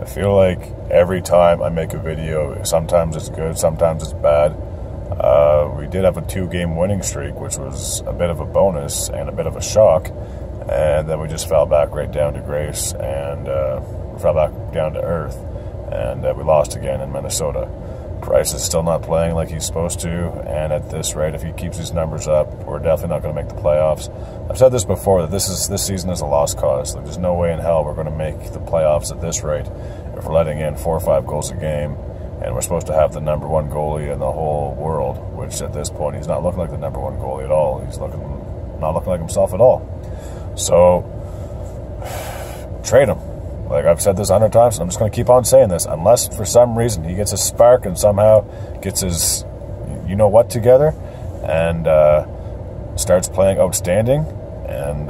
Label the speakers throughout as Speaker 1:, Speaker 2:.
Speaker 1: I feel like every time I make a video, sometimes it's good, sometimes it's bad. We did have a 2-game winning streak, which was a bit of a bonus and a bit of a shock. And then we just fell back right down to grace and fell back down to earth. And we lost again in Minnesota. Price is still not playing like he's supposed to, and at this rate, if he keeps these numbers up, we're definitely not going to make the playoffs. I've said this before, that this season is a lost cause. Like, there's no way in hell we're going to make the playoffs at this rate if we're letting in 4 or 5 goals a game, and we're supposed to have the #1 goalie in the whole world, which at this point, he's not looking like the #1 goalie at all. He's not looking like himself at all. So, trade him. Like, I've said this 100 times, and I'm just going to keep on saying this. Unless, for some reason, he gets a spark and somehow gets his you-know-what together and starts playing outstanding and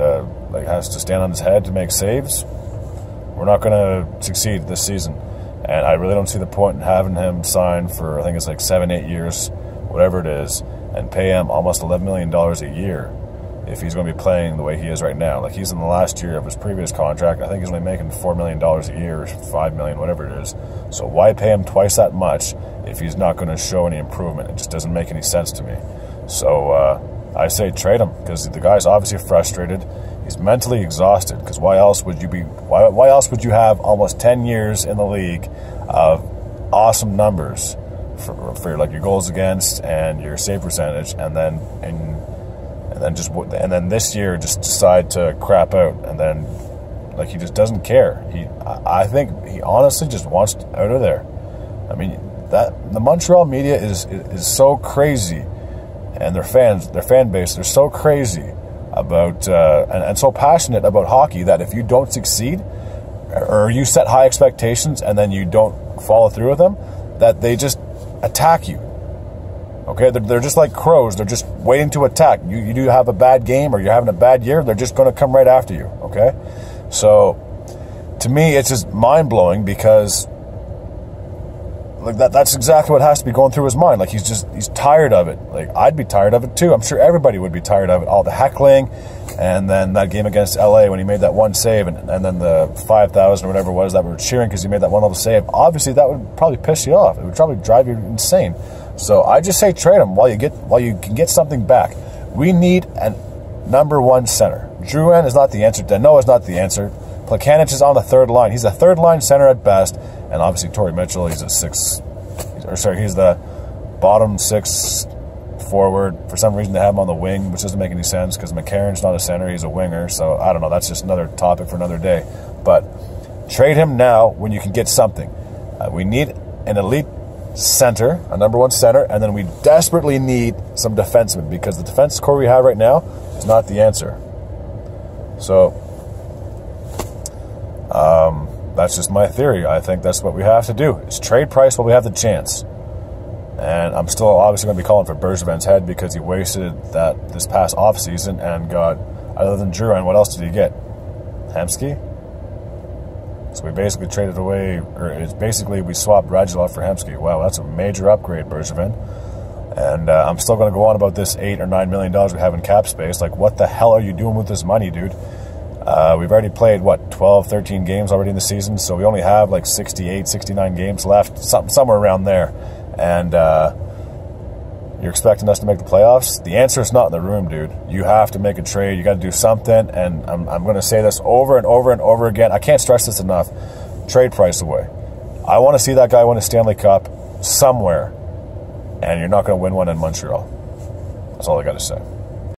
Speaker 1: like has to stand on his head to make saves, we're not going to succeed this season. And I really don't see the point in having him sign for, I think it's like 7-8 years, whatever it is, and pay him almost $11 million a year if he's going to be playing the way he is right now. Like, he's in the last year of his previous contract. I think he's only making $4 million a year, or $5 million, whatever it is. So why pay him twice that much if he's not going to show any improvement? It just doesn't make any sense to me. So I say trade him, because the guy's obviously frustrated. He's mentally exhausted, because why else would you have almost 10 years in the league of awesome numbers for like your goals against and your save percentage, and then this year just decide to crap out, and then like he just doesn't care. I think he honestly just wants out of there. I mean, that the Montreal media is so crazy, and their fan base, they're so crazy about and so passionate about hockey that if you don't succeed or you set high expectations and then you don't follow through with them, that they just attack you. Okay, they're just like crows. They're just waiting to attack. You do have a bad game or you're having a bad year, they're just going to come right after you, okay? So, to me, it's just mind-blowing because like that's exactly what has to be going through his mind. Like, he's tired of it. Like, I'd be tired of it too. I'm sure everybody would be tired of it. All the heckling, and then that game against LA when he made that one save, and then the 5,000 or whatever it was that were cheering because he made that one little save. Obviously, that would probably piss you off. It would probably drive you insane. So I just say trade him while you can get something back. We need a #1 center. Drouin is not the answer. Danault is not the answer. Plekanec is on the third line. He's a third-line center at best. And obviously, Torrey Mitchell, he's the bottom 6 forward. For some reason, they have him on the wing, which doesn't make any sense because McCarron's not a center. He's a winger. So, I don't know. That's just another topic for another day. But trade him now when you can get something. We need an elite center, a #1 center, and then we desperately need some defensemen because the defense core we have right now is not the answer. So, that's just my theory. I think that's what we have to do, is trade Price while we have the chance. And I'm still obviously going to be calling for Bergevin's head because he wasted that this past offseason and got, other than Drouin, what else did he get? Hemsky? So we basically traded away, or it's basically we swapped Radulov for Hemsky. Wow, that's a major upgrade, Bergevin. And I'm still going to go on about this $8 or $9 million we have in cap space. Like, what the hell are you doing with this money, dude? We've already played, 12, 13 games already in the season, so we only have like 68, 69 games left, somewhere around there. And you're expecting us to make the playoffs? The answer is not in the room, dude. You have to make a trade. You got to do something, and I'm going to say this over and over and over again. I can't stress this enough. Trade Price away. I want to see that guy win a Stanley Cup somewhere, and you're not going to win one in Montreal. That's all I got to say.